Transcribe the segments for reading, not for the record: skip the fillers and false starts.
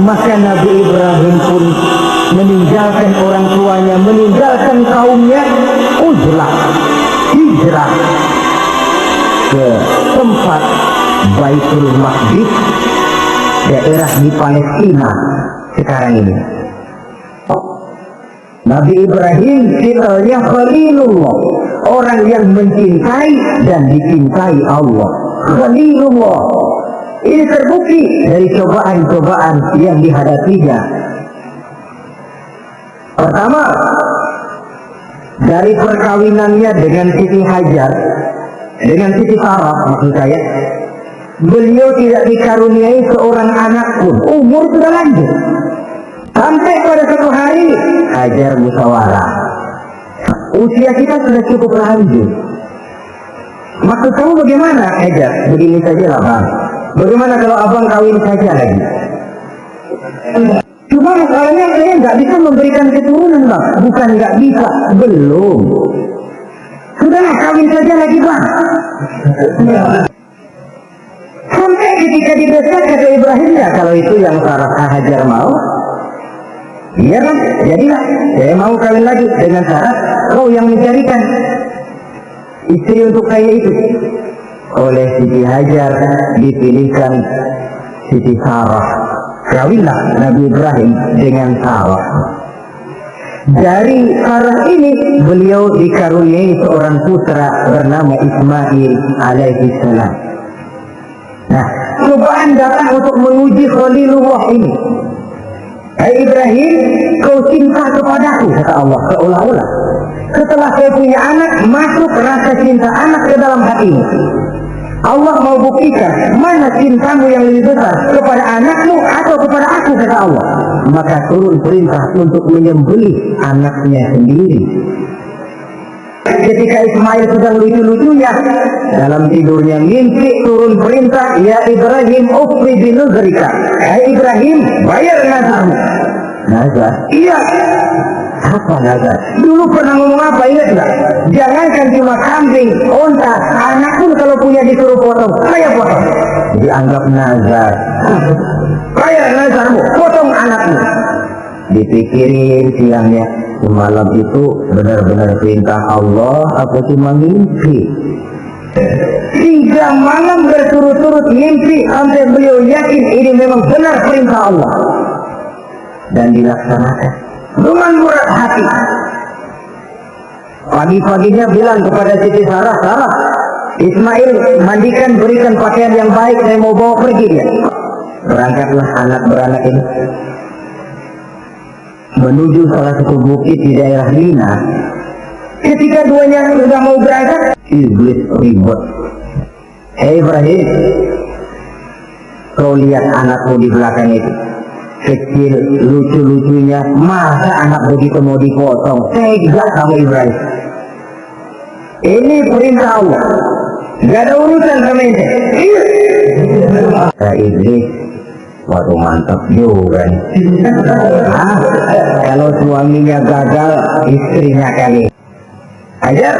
Maka Nabi Ibrahim pun meninggalkan orang tuanya, meninggalkan kaumnya, hijrah ke tempat Baitul Maqdis, daerah di Palestina sekarang ini. Nabi Ibrahim titelnya Khalilullah, orang yang mencintai dan dicintai Allah. Khalilullah. Ini terbukti dari cobaan-cobaan yang dihadapinya. Pertama, dari perkawinannya dengan Siti Hajar, dengan Siti Sarah maksud saya, beliau tidak dikaruniai seorang anak pun. Umur sudah lanjut. Sampai pada satu hari Hajar musyawarah, usia kita sudah cukup lanjut. Maksud kamu bagaimana Hajar? Begini saja lah bang. Bagaimana kalau abang kawin saja lagi? Cuma masalahnya saya nggak bisa memberikan keturunan bang. Bukan nggak bisa, belum. Sudahlah kawin saja lagi bang. Sampai ketika didesak kata Ibrahim, ya kalau itu yang Sarah Hajar mau, iya kan, jadilah saya mau kawin lagi dengan syarat kau yang mencarikan istri untuk saya itu. Oleh Siti Hajar dipilihkan Siti Sarah. Kawinlah Nabi Ibrahim dengan Sarah. Dari Sarah ini beliau dikaruniai seorang putra bernama Ismail alaihi salam. Nah, cobaan datang untuk menguji Khalilullah ini. Hai Ibrahim, kau cinta kepadaku, kata Allah seolah-olah. Setelah saya punya anak, masuk rasa cinta anak ke dalam hatimu. Allah mau buktikan mana cintamu yang lebih besar, kepada anakmu atau kepada aku, kata Allah. Maka turun perintah untuk menyembelih anaknya sendiri. Ketika Ismail sedang lucu-lucunya dalam tidurnya, mimpi turun perintah, ya Ibrahim ufri binuzrika. Hai Ibrahim, bayar nazarmu. Nazar? Iya. Apa nazar? Dulu pernah ngomong apa, ingat nggak? Jangankan cuma kambing, onta, anak pun kalau punya disuruh potong, saya potong. Dianggap nazar. Bayar nazarmu, potong anakmu. Dipikirin siangnya, semalam itu benar-benar perintah Allah atau cuma mimpi? 3 malam berturut-turut mimpi sampai beliau yakin ini memang benar perintah Allah dan dilaksanakan dengan murah hati. Pagi-paginya bilang kepada Siti Sarah, Sarah, Ismail mandikan, berikan pakaian yang baik, saya mau bawa pergi dia. Berangkatlah anak beranak ini menuju salah satu bukit di daerah Mina. Ketika duanya sudah mau berangkat, iblis ribut. Hei Ibrahim, kau lihat anakmu di belakang itu, kecil, lucu-lucunya, masa anak begitu mau dipotong? Tega kamu Ibrahim. Ini perintah Allah, gak ada urusan sama ini. Iblis, waduh mantap juga nih. Kalau suaminya gagal, istrinya kali. Hajar,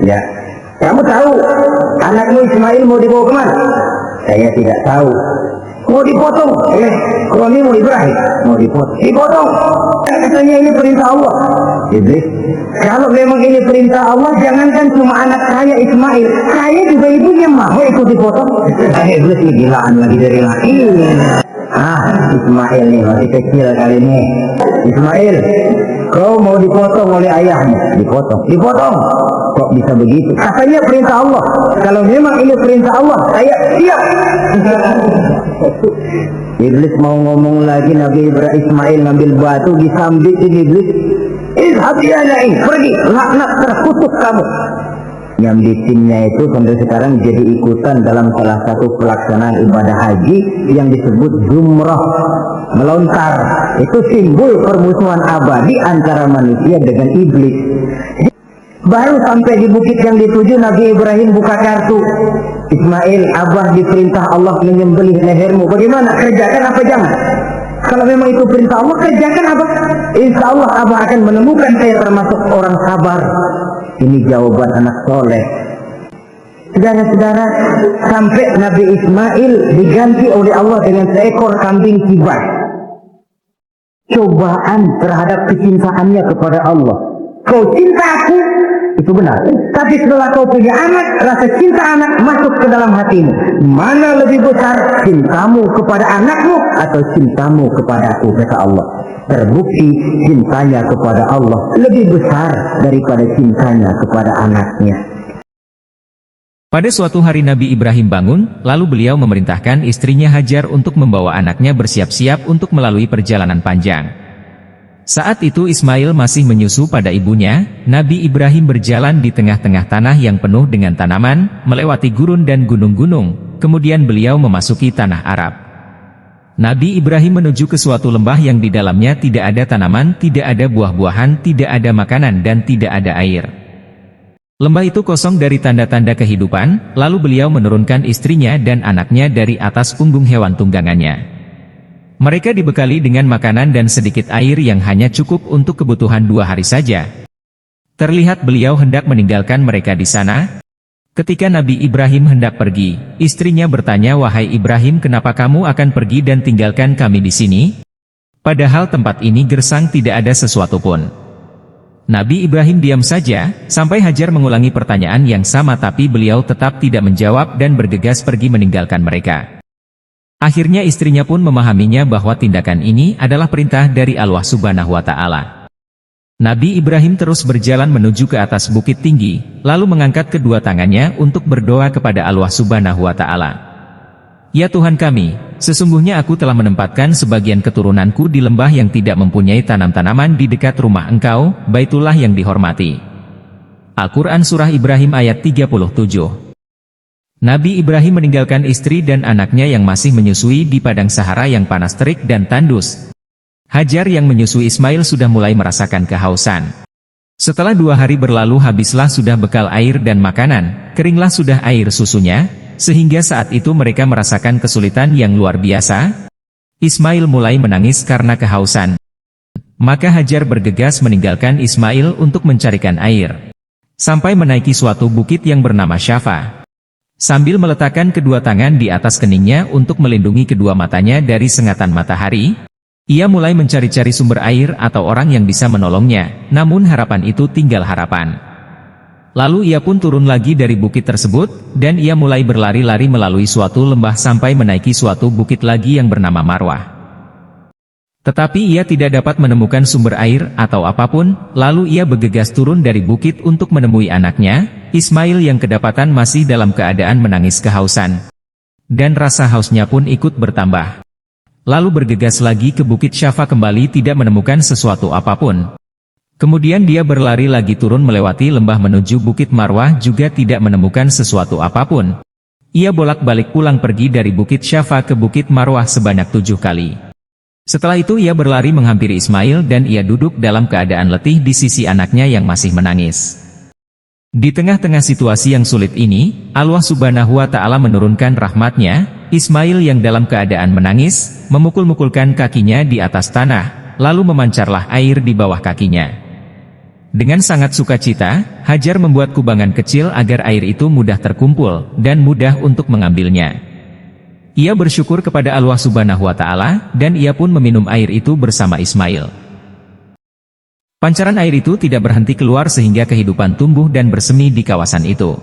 ya. Kamu tahu anakmu Ismail mau dibawa kemana? Saya tidak tahu. Mau dipotong oleh suamimu Ibrahim, mau dipotong. Katanya ini perintah Allah. Iblis, kalau memang ini perintah Allah, jangankan cuma anak saya Ismail, saya juga ibunya mau ikut dipotong. Iblis ini gilaan lagi dari laki. Ismail nih masih kecil kali ini. Ismail, kau mau dipotong oleh ayahmu? Dipotong. Kok bisa begitu? Katanya perintah Allah. Kalau memang ini perintah Allah, saya siap. Iblis mau ngomong lagi, Nabi Ibrahim Ismail ngambil batu disambitin Iblis. Izhab ya na'i, pergi, laknat terkutuk kamu. Nyambitinnya itu sampai sekarang jadi ikutan dalam salah satu pelaksanaan ibadah haji yang disebut Jumrah, melontar. Itu simbol permusuhan abadi antara manusia dengan iblis. Baru sampai di bukit yang dituju, Nabi Ibrahim buka kartu. Ismail, Abah diperintah Allah menyembelih lehermu. Bagaimana? Kerjakan apa jangan? Kalau memang itu perintah Allah, kerjakan Abah. Insya Allah Abah akan menemukan saya termasuk orang sabar. Ini jawaban anak soleh. Saudara-saudara, sampai Nabi Ismail diganti oleh Allah dengan seekor kambing kibas. cobaan terhadap kecintaannya kepada Allah. Kau cinta aku, itu benar. Tapi setelah kau punya anak, rasa cinta anak masuk ke dalam hatimu. Mana lebih besar, cintamu kepada anakmu atau cintamu kepada aku, kata Allah. Terbukti cintanya kepada Allah lebih besar daripada cintanya kepada anaknya. Pada suatu hari Nabi Ibrahim bangun, lalu beliau memerintahkan istrinya Hajar untuk membawa anaknya bersiap-siap untuk melalui perjalanan panjang. Saat itu Ismail masih menyusu pada ibunya. Nabi Ibrahim berjalan di tengah-tengah tanah yang penuh dengan tanaman, melewati gurun dan gunung-gunung, kemudian beliau memasuki tanah Arab. Nabi Ibrahim menuju ke suatu lembah yang di dalamnya tidak ada tanaman, tidak ada buah-buahan, tidak ada makanan dan tidak ada air. Lembah itu kosong dari tanda-tanda kehidupan, lalu beliau menurunkan istrinya dan anaknya dari atas punggung hewan tunggangannya. Mereka dibekali dengan makanan dan sedikit air yang hanya cukup untuk kebutuhan 2 hari saja. Terlihat beliau hendak meninggalkan mereka di sana. Ketika Nabi Ibrahim hendak pergi, istrinya bertanya, "Wahai Ibrahim, kenapa kamu akan pergi dan tinggalkan kami di sini? Padahal tempat ini gersang, tidak ada sesuatu pun." Nabi Ibrahim diam saja, sampai Hajar mengulangi pertanyaan yang sama tapi beliau tetap tidak menjawab dan bergegas pergi meninggalkan mereka. Akhirnya istrinya pun memahaminya bahwa tindakan ini adalah perintah dari Allah Subhanahu wa Ta'ala. Nabi Ibrahim terus berjalan menuju ke atas bukit tinggi, lalu mengangkat kedua tangannya untuk berdoa kepada Allah Subhanahu wa Ta'ala. "Ya Tuhan kami, sesungguhnya aku telah menempatkan sebagian keturunanku di lembah yang tidak mempunyai tanam-tanaman di dekat rumah Engkau, Baitullah yang dihormati." Al-Quran Surah Ibrahim ayat 37. Nabi Ibrahim meninggalkan istri dan anaknya yang masih menyusui di padang Sahara yang panas terik dan tandus. Hajar yang menyusui Ismail sudah mulai merasakan kehausan. Setelah 2 hari berlalu habislah sudah bekal air dan makanan, keringlah sudah air susunya, sehingga saat itu mereka merasakan kesulitan yang luar biasa. Ismail mulai menangis karena kehausan. Maka Hajar bergegas meninggalkan Ismail untuk mencarikan air. Sampai menaiki suatu bukit yang bernama Syafa. Sambil meletakkan kedua tangan di atas keningnya untuk melindungi kedua matanya dari sengatan matahari, ia mulai mencari-cari sumber air atau orang yang bisa menolongnya, namun harapan itu tinggal harapan. Lalu ia pun turun lagi dari bukit tersebut, dan ia mulai berlari-lari melalui suatu lembah sampai menaiki suatu bukit lagi yang bernama Marwah. Tetapi ia tidak dapat menemukan sumber air atau apapun, lalu ia bergegas turun dari bukit untuk menemui anaknya, Ismail yang kedapatan masih dalam keadaan menangis kehausan. Dan rasa hausnya pun ikut bertambah. Lalu bergegas lagi ke bukit Syafa kembali tidak menemukan sesuatu apapun. Kemudian dia berlari lagi turun melewati lembah menuju bukit Marwah juga tidak menemukan sesuatu apapun. Ia bolak-balik pulang pergi dari bukit Syafa ke bukit Marwah sebanyak 7 kali. Setelah itu ia berlari menghampiri Ismail dan ia duduk dalam keadaan letih di sisi anaknya yang masih menangis. Di tengah-tengah situasi yang sulit ini, Allah Subhanahu wa Ta'ala menurunkan rahmatnya. Ismail yang dalam keadaan menangis, memukul-mukulkan kakinya di atas tanah, lalu memancarlah air di bawah kakinya. Dengan sangat sukacita, Hajar membuat kubangan kecil agar air itu mudah terkumpul, dan mudah untuk mengambilnya. Ia bersyukur kepada Allah Subhanahu wa Ta'ala, dan ia pun meminum air itu bersama Ismail. Pancaran air itu tidak berhenti keluar sehingga kehidupan tumbuh dan bersemi di kawasan itu.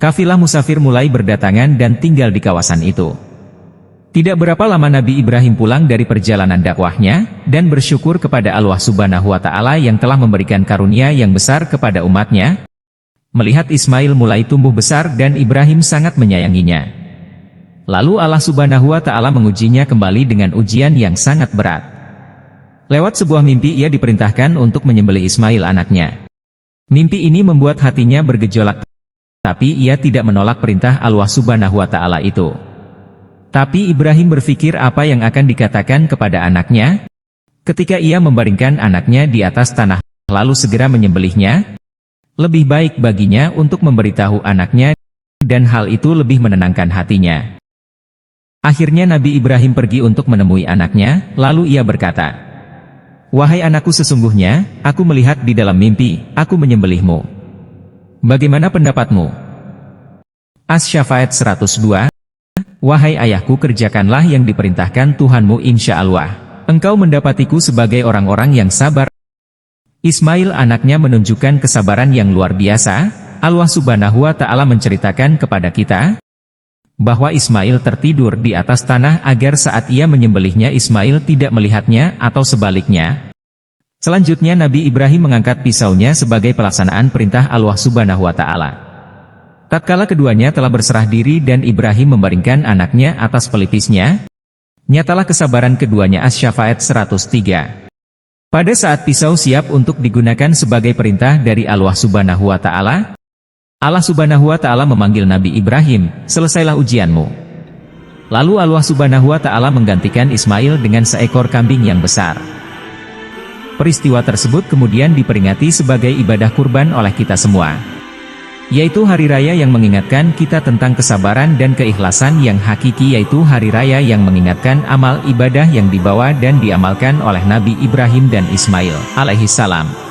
Kafilah musafir mulai berdatangan dan tinggal di kawasan itu. Tidak berapa lama Nabi Ibrahim pulang dari perjalanan dakwahnya, dan bersyukur kepada Allah Subhanahu wa Ta'ala yang telah memberikan karunia yang besar kepada umatnya. Melihat Ismail mulai tumbuh besar dan Ibrahim sangat menyayanginya. Lalu Allah Subhanahu wa Ta'ala mengujinya kembali dengan ujian yang sangat berat. Lewat sebuah mimpi ia diperintahkan untuk menyembelih Ismail anaknya. Mimpi ini membuat hatinya bergejolak, tapi ia tidak menolak perintah Allah Subhanahu wa Ta'ala itu. Tapi Ibrahim berpikir apa yang akan dikatakan kepada anaknya. Ketika ia membaringkan anaknya di atas tanah, lalu segera menyembelihnya, lebih baik baginya untuk memberitahu anaknya, dan hal itu lebih menenangkan hatinya. Akhirnya Nabi Ibrahim pergi untuk menemui anaknya, lalu ia berkata, "Wahai anakku, sesungguhnya, aku melihat di dalam mimpi, aku menyembelihmu. Bagaimana pendapatmu?" Asy-Syafa'at 102. Wahai ayahku, kerjakanlah yang diperintahkan Tuhanmu insya Allah. engkau mendapatiku sebagai orang-orang yang sabar. Ismail anaknya menunjukkan kesabaran yang luar biasa. Allah Subhanahu wa Ta'ala menceritakan kepada kita bahwa Ismail tertidur di atas tanah agar saat ia menyembelihnya Ismail tidak melihatnya atau sebaliknya. Selanjutnya Nabi Ibrahim mengangkat pisaunya sebagai pelaksanaan perintah Allah Subhanahu wa Ta'ala. Tatkala keduanya telah berserah diri dan Ibrahim membaringkan anaknya atas pelipisnya, nyatalah kesabaran keduanya. Asy-Syafa'at 103. Pada saat pisau siap untuk digunakan sebagai perintah dari Allah Subhanahu wa Ta'ala, Allah Subhanahu wa Ta'ala memanggil Nabi Ibrahim, selesailah ujianmu. Lalu Allah Subhanahu wa Ta'ala menggantikan Ismail dengan seekor kambing yang besar. Peristiwa tersebut kemudian diperingati sebagai ibadah kurban oleh kita semua, yaitu hari raya yang mengingatkan kita tentang kesabaran dan keikhlasan yang hakiki, yaitu hari raya yang mengingatkan amal ibadah yang dibawa dan diamalkan oleh Nabi Ibrahim dan Ismail alaihissalam.